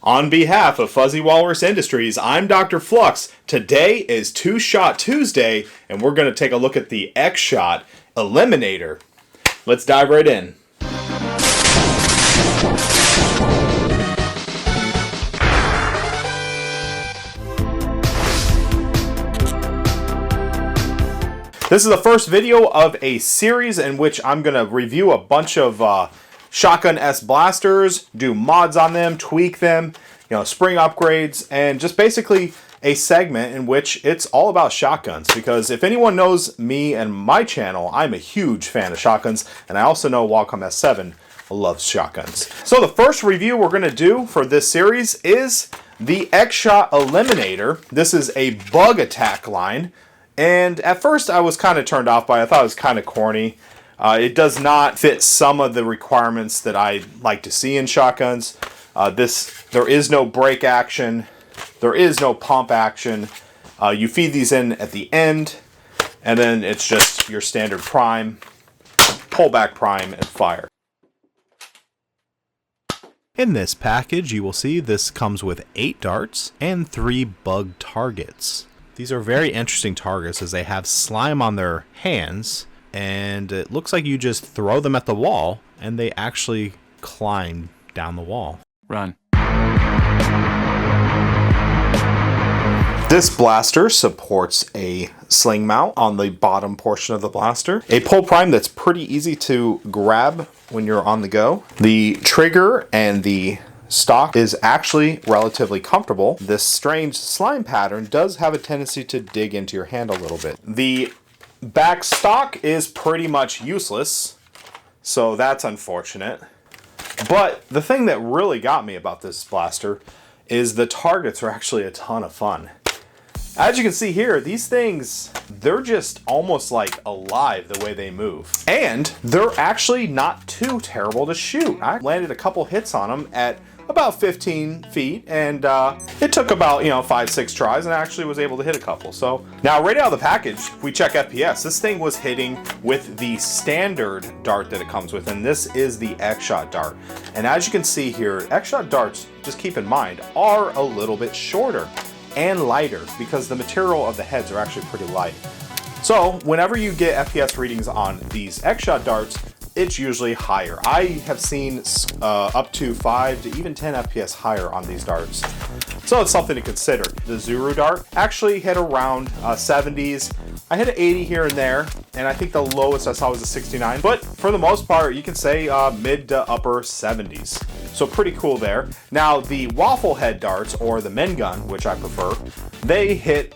On behalf of Fuzzy Walrus Industries, I'm Dr. Flux. Today is Two Shot Tuesday, and we're going to take a look at the X-Shot Eliminator. Let's dive right in. This is the first video of a series in which I'm going to review a bunch of Shotgun S blasters, do mods on them, tweak them, spring upgrades, and just basically a segment in which it's all about shotguns. Because if anyone knows me and my channel, I'm a huge fan of shotguns, and I also know Walcom S7 loves shotguns. So the first review we're going to do for this series is the X-Shot Eliminator. This is a bug attack line, and at first I was kind of turned off by it. I thought it was kind of corny. It does not fit some of the requirements that I like to see in shotguns. There is no brake action. There is no pump action. You feed these in at the end, and then it's just your standard prime, pull back prime, and fire. In this package, you will see this comes with 8 darts and 3 bug targets. These are very interesting targets as they have slime on their hands, and it looks like you just throw them at the wall and they actually climb down the wall. Run. This blaster supports a sling mount on the bottom portion of the blaster, a pull prime that's pretty easy to grab when you're on the go. The trigger and the stock is actually relatively comfortable. This strange slime pattern does have a tendency to dig into your hand a little bit. The back stock is pretty much useless, so that's unfortunate. But the thing that really got me about this blaster is the targets are actually a ton of fun. As you can see here, these things, they're just almost like alive the way they move. And they're actually not too terrible to shoot. I landed a couple hits on them at about 15 feet, and it took about 5-6 tries, and I actually was able to hit a couple. So now right out of the package, if we check FPS, this thing was hitting with the standard dart that it comes with, and this is the X-Shot dart. And as you can see here, X-Shot darts, just keep in mind, are a little bit shorter and lighter because the material of the heads are actually pretty light. So whenever you get FPS readings on these X-Shot darts, it's usually higher. I have seen up to 5 to even 10 FPS higher on these darts. So it's something to consider. The Zuru dart actually hit around 70s. I hit an 80 here and there, and I think the lowest I saw was a 69. But for the most part, you can say mid to upper 70s. So pretty cool there. Now the waffle head darts, or the men gun, which I prefer, they hit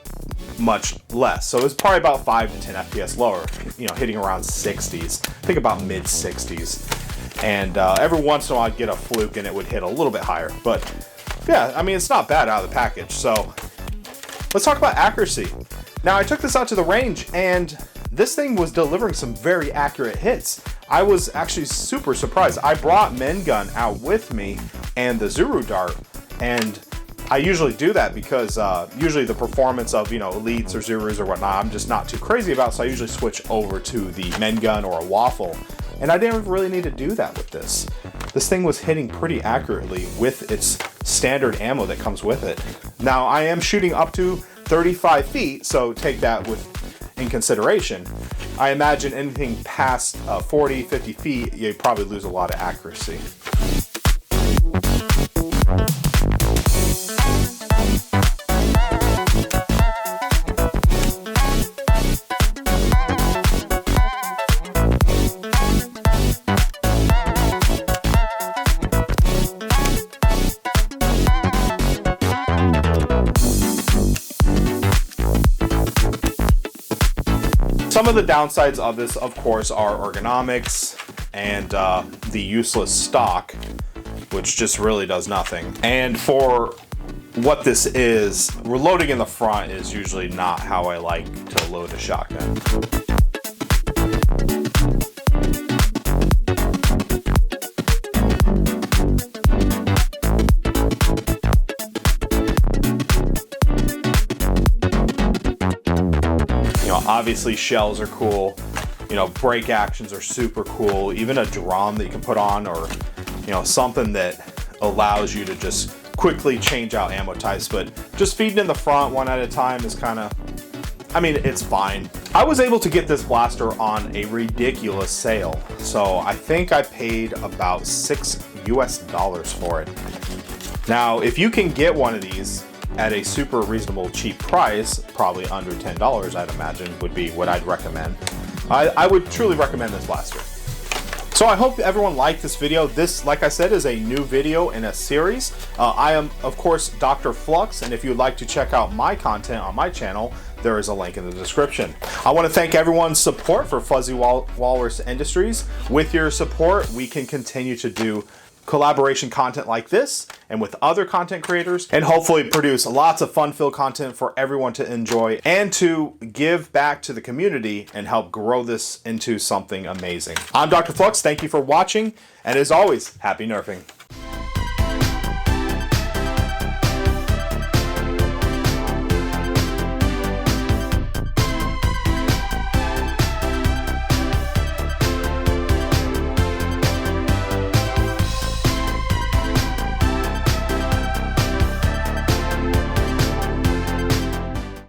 much less. So it's probably about 5 to 10 FPS lower, hitting around 60s. Think about mid 60s. And every once in a while I'd get a fluke and it would hit a little bit higher. But yeah, I mean, it's not bad out of the package. So let's talk about accuracy. Now I took this out to the range and this thing was delivering some very accurate hits. I was actually super surprised. I brought men gun out with me and the Zuru dart, and I usually do that because usually the performance of elites or Zurus or whatnot I'm just not too crazy about, so I usually switch over to the men gun or a waffle, and I didn't really need to do that with this. This thing was hitting pretty accurately with its standard ammo that comes with it. Now I am shooting up to 35 feet, so take that in consideration. I imagine anything past 40, 50 feet, you probably lose a lot of accuracy. Some of the downsides of this, of course, are ergonomics and the useless stock, which just really does nothing. And for what this is, reloading in the front is usually not how I like to load a shotgun. Obviously shells are cool, break actions are super cool, even a drum that you can put on, or something that allows you to just quickly change out ammo types, but just feeding in the front one at a time is kind of, I mean, it's fine. I was able to get this blaster on a ridiculous sale, so I think I paid about $6 US for it. Now, if you can get one of these at a super reasonable cheap price, probably under $10, I'd imagine would be what I'd recommend. I would truly recommend this blaster. So I hope everyone liked this video. This, like I said, is a new video in a series. I am, of course, Dr. Flux, and if you'd like to check out my content on my channel, there is a link in the description. I want to thank everyone's support for Fuzzy Walrus Industries. With your support, we can continue to do collaboration content like this and with other content creators, and hopefully produce lots of fun-filled content for everyone to enjoy and to give back to the community and help grow this into something amazing. I'm Dr. Flux. Thank you for watching, and as always, happy nerfing.